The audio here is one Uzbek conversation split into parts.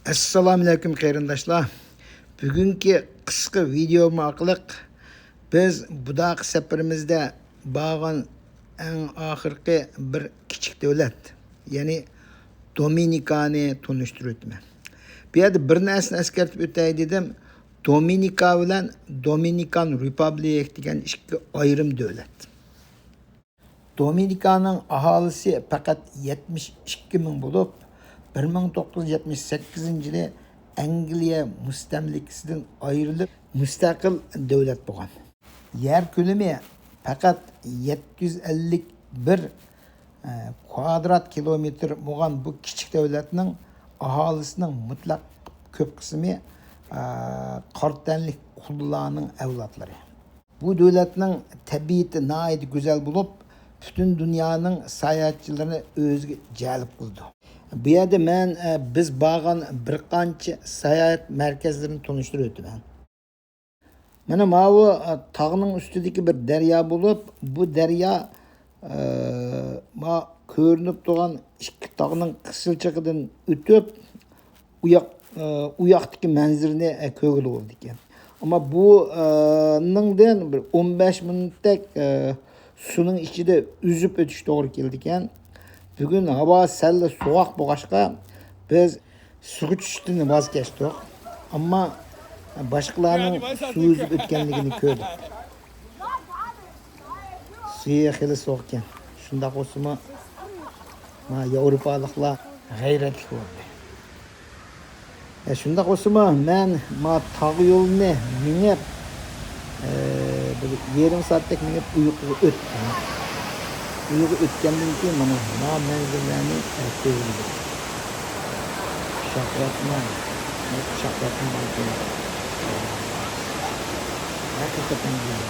Assalomu alaykum qarindoshlar. Bugungi qisqa videom orqali biz budaq safarimizda borgan eng oxirgi bir kichik davlat, ya'ni Dominikani tanishtirib o'tman. Bu yerda bir narsani eskartib o'tay dedim. Dominika bilan Dominikan Republic degan ikki ayrim davlat. Dominikaning aholisi faqat 72 ming bo'lib, 1978 yılı Angliya mustamlikasidan ayrilib mustaqil davlat bo'lgan. Yer ko'lami faqat 751 kvadrat kilometr bo'lgan bu kichik davlatning aholisining mutlaq ko'p qismi qartanlik qullarning avlodlari. Bu davlatning tabiati nihoyat go'zal bo'lib, bütün dünyanın sayohatchilarini o'ziga jalb qildi. Bu yerda men biz borgan bir qancha sayohat markazlarini tanishtirib o'taman. Mana bu tog'ning ustidagi bir daryo bo'lib, bu daryo ma ko'rinib turgan ikki tog'ning qisqilchig'idan o'tib, u yoqdagi manzarani ko'rib oldi ekan. Ama bu ningdan bir 15 minutlik suyun içinde üzüp ötüş doğru keldiken, bugün hava selle soğuk boğaşqa biz su içishdan vazgeçtik. Ama başkalarının su üzüp ötkenligini gördük. Suya xili soğukken. Şunda olsa Avrupalıqlar gayretli oldu. Şunda olsa ben tağ yolunu minip yarım saatlik minip uyku öttüm. Uyku ötkenden ki bana manzarlarını koyuldu. Şakratma balkonu. Hakikaten güzel.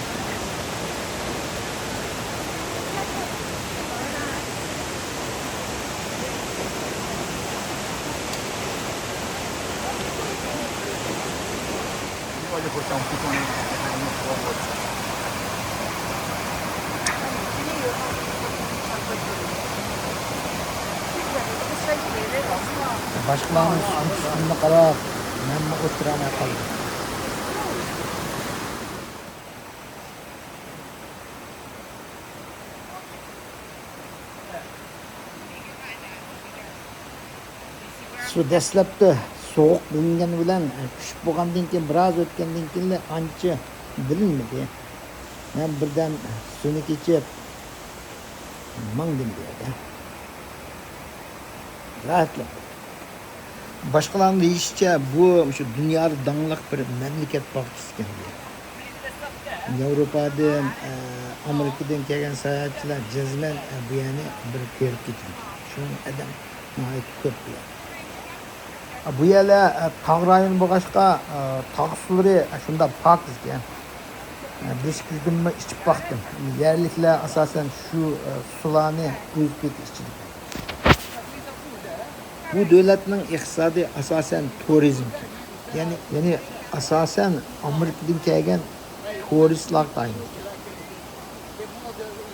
Başkalarının üstünde karar, ben oturana kaldım. Su dastlabda soğuk bilingani bilan tushib bo'lgandan keyin biroz o'tgandan keyin ancha bilinmadi. Men birdan suvni kechib mangdim bu yerda. Rahatlab. Başkalarının deyişçe bu şu dünyada dağınık bir memleket bahçesi ekan. Avrupa'dan, Amerika'dan kelgan sayohatchilar jazman bu yerni bir ko'rib ketdi. Shuning adam nihoyat ko'p bu yer. Bu yerlar tog' rayoni bo'lg'achqa tog' suvlari shunda pok ekan. Beshikligimni ichib baktım. Yerliklar asasen şu sularni o'zib ketishdi. Bu devletinin iqtisadi asasen turizm. Yani asasen Amerika'dan kelgan turistlar tayinli.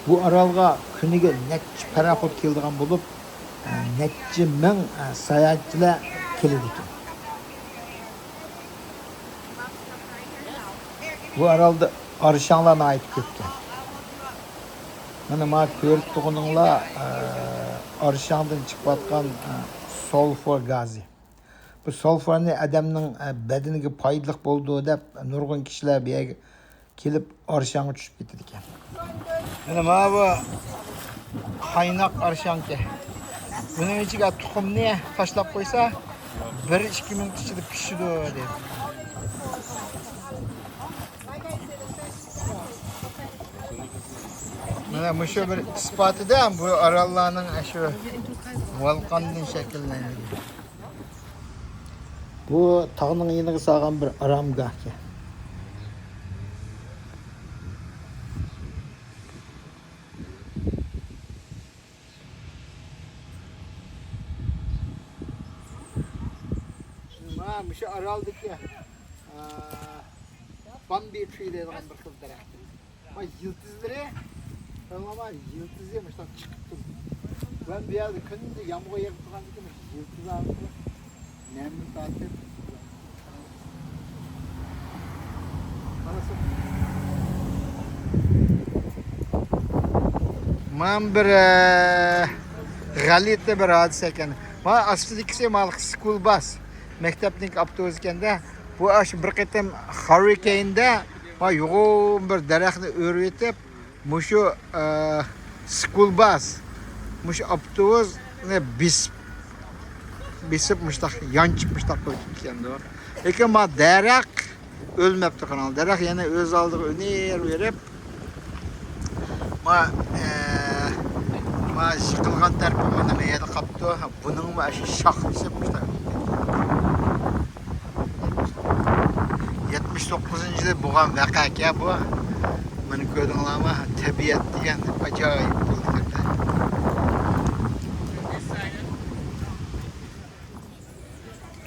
Bu aralga kuniga necha parapot keldigan bo'lib, necha ming sayohatchilar keladi ekan. Bu aralda arışanlarına ait ketken. Mana ko'rib turganinglar arışandan chiqib atgan sulfur gazı. Bu sulfurni adamning badaniga foydali bo'ldi deb nurg'un kishilar bu yerga kelib arışanga tushib ketadi ekan. Mana bu qaynoq arışanka. Buning ichiga tuxumni tashlab qo'ysa 1-2 minut ichida pishadi dedi. Mana şu bir ispatı da bu arallarning şu volqondan shakllangan. Bu tog'ning yeniga solgan bir aramgoh. Mana şu araldagi Bambi tree degan bir xil daraxt. Ama yıldızları ama yıldız yemişler çıktı. Ben bir yerde künde yağmur yağıp tutan dedim. Yıldız aldım. Memnun tatip. Man bir g'alati bir hodisa ekan. Man aslida mal school bus maktabning avtobus ekanda. Bu ash bir qatam hurricane'da ma yo'g'on bir daraxtni o'rib etib, mushu school bus, mushu avtobusni besib mushtaq yonchib mushtaq qo'yib ketgandi. Lekin ma daraxt o'lmabdi qanal. Daraxt yana o'z oldiga o'ner berib ma qilgan tarafim mana bu yerda qolibdi. Buning mana shu shoxlisi mushtaq. 79-yilda bo'lgan voqea ekan bu. Mana ko'rdinglarmi? Tabiat degan ajoyib bo'ldi.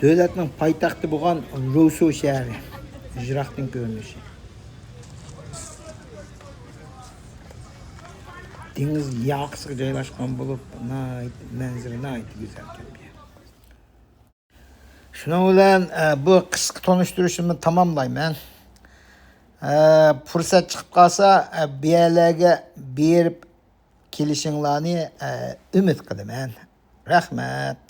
Davlatning poytaxti bo'lgan Rosu shahri. Ijroqning ko'rinishi. Dengiz yoqasiga joylashgan bo'lib, manzara go'zal ekan. Shuning bilan bu qisqa tanishtirishimni tamomlayman. Fursat chiqib qolsa, bu yerlarga berib kelishinglarni umid qilaman. Rahmat.